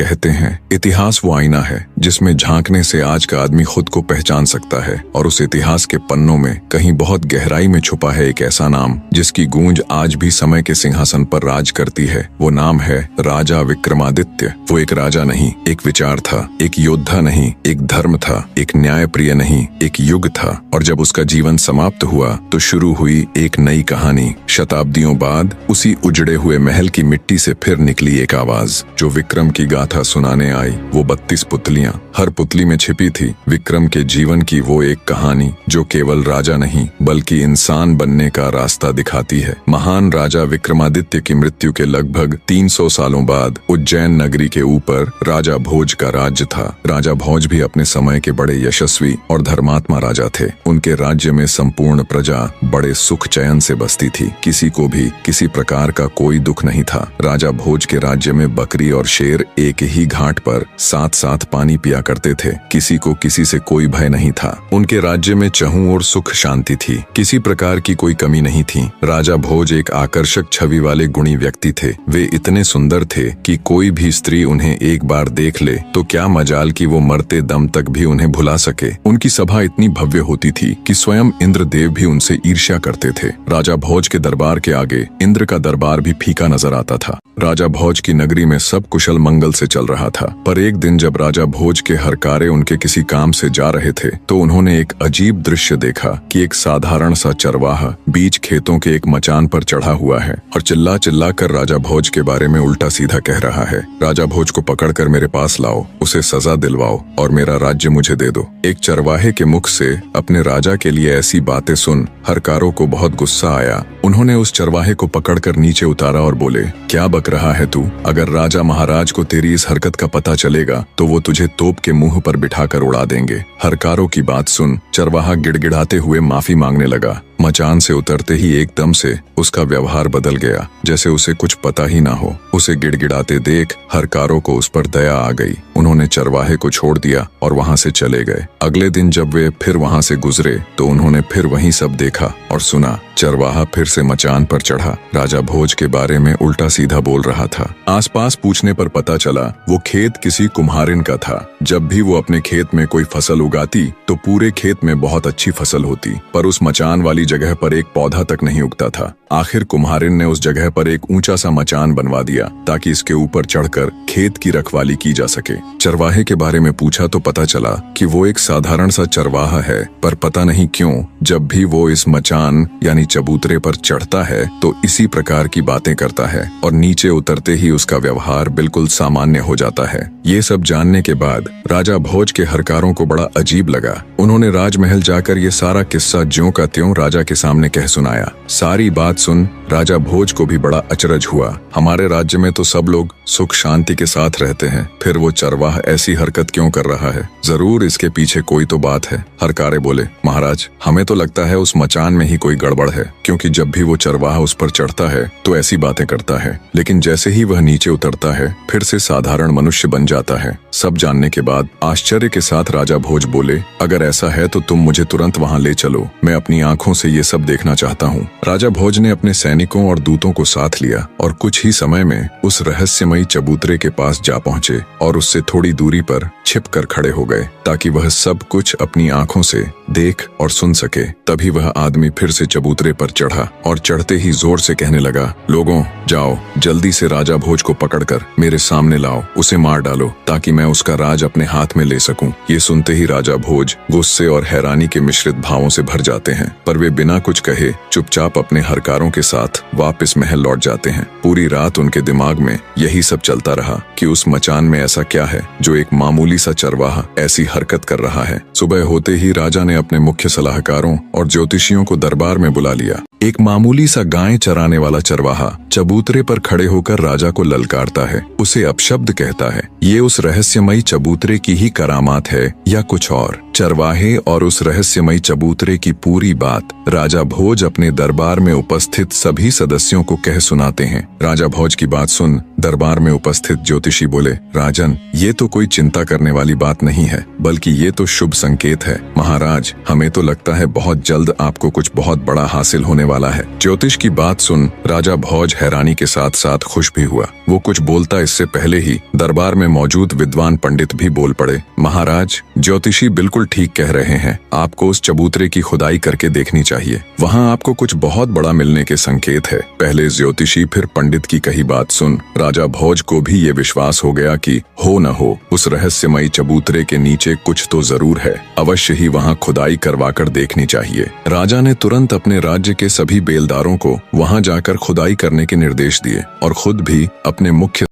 कहते हैं इतिहास वो आईना है जिसमें झांकने से आज का आदमी खुद को पहचान सकता है, और उस इतिहास के पन्नों में कहीं बहुत गहराई में छुपा है एक ऐसा नाम जिसकी गूंज आज भी समय के सिंहासन पर राज करती है। वो नाम है राजा विक्रमादित्य। वो एक राजा नहीं, एक विचार था, एक योद्धा नहीं, एक धर्म था, एक न्यायप्रिय नहीं, एक युग था। और जब उसका जीवन समाप्त हुआ तो शुरू हुई एक नई कहानी। शताब्दियों बाद उसी उजड़े हुए महल की मिट्टी से फिर निकली एक आवाज जो विक्रम की गाथा सुनाने आई। वो 32 पुतलियां, हर पुतली में छिपी थी विक्रम के जीवन की वो एक कहानी जो केवल राजा नहीं बल्कि इंसान बनने का रास्ता दिखाती है। महान राजा विक्रमादित्य की मृत्यु के लगभग 300 सालों बाद उज्जैन नगरी के ऊपर राजा भोज का राज्य था। राजा भोज भी अपने समय के बड़े यशस्वी और धर्मात्मा राजा थे। उनके राज्य में संपूर्ण प्रजा बड़े सुख चैन से बसती थी। किसी को भी किसी प्रकार का कोई दुख नहीं था। राजा भोज के राज्य में बकरी और शेर एक ही घाट पर साथ साथ पानी पिया करते थे। किसी को किसी से कोई भय नहीं था। उनके राज्य में चहुं और सुख शांति थी। किसी प्रकार की कोई कमी नहीं थी। राजा भोज एक आकर्षक छवि वाले गुणी व्यक्ति थे। वे इतने सुंदर थे कि कोई भी स्त्री उन्हें एक बार देख ले तो क्या मजाल कि वो मरते दम तक भी उन्हें भुला सके। उनकी सभा इतनी भव्य होती थी कि स्वयं इंद्रदेव भी उनसे ईर्ष्या करते थे। राजा भोज के दरबार के आगे इंद्र का दरबार भी फीका नजर आता था। राजा भोज की नगरी में सब कुशल मंगल से चल रहा था, पर एक दिन जब राजा भोज के हरकारे उनके किसी काम से जा रहे थे तो उन्होंने एक अजीब दृश्य देखा कि एक साधारण सा चरवाहा बीच खेतों के एक मचान पर चढ़ा हुआ है और चिल्ला चिल्ला कर राजा भोज के बारे में उल्टा सीधा कह रहा है। राजा भोज को पकड़कर मेरे पास लाओ, उसे सजा दिलवाओ और मेरा राज्य मुझे दे दो। एक चरवाहे के मुख से अपने राजा के लिए ऐसी बातें सुन हरकारों को बहुत गुस्सा आया। उन्होंने उस चरवाहे को पकड़कर नीचे उतारा और बोले, क्या बक रहा है तू? अगर राजा महाराज को तेरी इस हरकत का पता चलेगा तो वो तुझे तोप के मुंह पर बिठाकर उड़ा देंगे। हरकारों की बात सुन चरवाहा गिड़गिड़ाते हुए माफी मांगने लगा। मचान से उतरते ही एकदम से उसका व्यवहार बदल गया, जैसे उसे कुछ पता ही ना हो। उसे गिड़गिड़ाते देख हरकारों को उस पर दया आ गई। उन्होंने चरवाहे को छोड़ दिया और वहां से चले गए। अगले दिन जब वे फिर वहां से गुजरे तो उन्होंने फिर वही सब देखा और सुना। चरवाहा फिर से मचान पर चढ़ा, राजा भोज के बारे में उल्टा सीधा बोल रहा था। आसपास पूछने पर पता चला वो खेत किसी कुम्हारिन का था। जब भी वो अपने खेत में कोई फसल उगाती तो पूरे खेत में बहुत अच्छी फसल होती, पर उस मचान वाली जगह पर एक पौधा तक नहीं उगता था। आखिर कुम्हारिन ने उस जगह पर एक ऊंचा सा मचान बनवा दिया ताकि इसके ऊपर चढ़कर खेत की रखवाली की जा सके। चरवाहे के बारे में पूछा तो पता चला कि वो एक साधारण सा चरवाहा है, पर पता नहीं क्यों जब भी वो इस मचान यानी चबूतरे पर चढ़ता है तो इसी प्रकार की बातें करता है और नीचे उतरते ही उसका व्यवहार बिल्कुल सामान्य हो जाता है। ये सब जानने के बाद राजा भोज के हरकारों को बड़ा अजीब लगा। उन्होंने राजमहल जाकर ये सारा किस्सा ज्यों का त्यों राजा के सामने कह सुनाया। सारी बात सुन राजा भोज को भी बड़ा अचरज हुआ। हमारे राज्य में तो सब लोग सुख शांति के साथ रहते हैं, फिर वो चरवाह ऐसी हरकत क्यों कर रहा है? जरूर इसके पीछे कोई तो बात है। हरकारे बोले, महाराज हमें तो लगता है उस मचान में ही कोई गड़बड़ है, क्योंकि जब भी वो चरवाहा उस पर चढ़ता है तो ऐसी बातें करता है, लेकिन जैसे ही वह नीचे उतरता है फिर से साधारण मनुष्य बन जाता है। सब जानने के बाद आश्चर्य के साथ राजा भोज बोले, अगर ऐसा है तो तुम मुझे तुरंत वहां ले चलो, मैं अपनी आंखों से ये सब देखना चाहता हूँ। राजा भोज ने अपने सैनिकों और दूतों को साथ लिया और कुछ ही समय में उस रहस्यमयी चबूतरे के पास जा पहुंचे और उससे थोड़ी दूरी पर छिपकर खड़े हो गए ताकि वह सब कुछ अपनी आंखों से देख और सुन सके। तभी वह आदमी फिर से चबूतरे पर चढ़ा और चढ़ते ही जोर से कहने लगा, लोगों जाओ जल्दी से राजा भोज को पकड़कर मेरे सामने लाओ, उसे मार डालो ताकि मैं उसका राज अपने हाथ में ले सकूं। ये सुनते ही राजा भोज गुस्से और हैरानी के मिश्रित भावों से भर जाते हैं, पर वे बिना कुछ कहे चुपचाप अपने हरकारों के साथ वापस महल लौट जाते हैं। पूरी रात उनके दिमाग में यही सब चलता रहा कि उस मचान में ऐसा क्या है जो एक मामूली सा चरवाहा ऐसी हरकत कर रहा है। सुबह होते ही राजा ने अपने मुख्य सलाहकारों और ज्योतिषियों को दरबार में बुला लिया। एक मामूली सा गाय चराने वाला चरवाहा चबूतरे पर खड़े होकर राजा को ललकारता है, उसे अपशब्द कहता है। ये उस रहस्यमयी चबूतरे की ही करामात है या कुछ और? चरवाहे और उस रहस्यमयी चबूतरे की पूरी बात राजा भोज अपने दरबार में उपस्थित सभी सदस्यों को कह सुनाते हैं। राजा भोज की बात सुन दरबार में उपस्थित ज्योतिषी बोले, राजन, ये तो कोई चिंता करने वाली बात नहीं है, बल्कि ये तो शुभ संकेत है। महाराज, हमें तो लगता है बहुत जल्द आपको कुछ बहुत बड़ा हासिल होने वाला है। ज्योतिष की बात सुन राजा भोज हैरानी के साथ साथ खुश भी हुआ। वो कुछ बोलता इससे पहले ही दरबार में मौजूद विद्वान पंडित भी बोल पड़े, महाराज, ज्योतिषी बिल्कुल ठीक कह रहे हैं। आपको उस चबूतरे की खुदाई करके देखनी चाहिए। वहाँ आपको कुछ बहुत बड़ा मिलने के संकेत है। पहले ज्योतिषी फिर पंडित की कही बात सुन राजा भोज को भी ये विश्वास हो गया कि हो न हो उस रहस्यमयी चबूतरे के नीचे कुछ तो जरूर है। अवश्य ही वहाँ खुदाई करवाकर देखनी चाहिए। राजा ने तुरंत अपने राज्य के सभी बेलदारों को वहाँ जाकर खुदाई करने के निर्देश दिए और खुद भी अपने मुख्य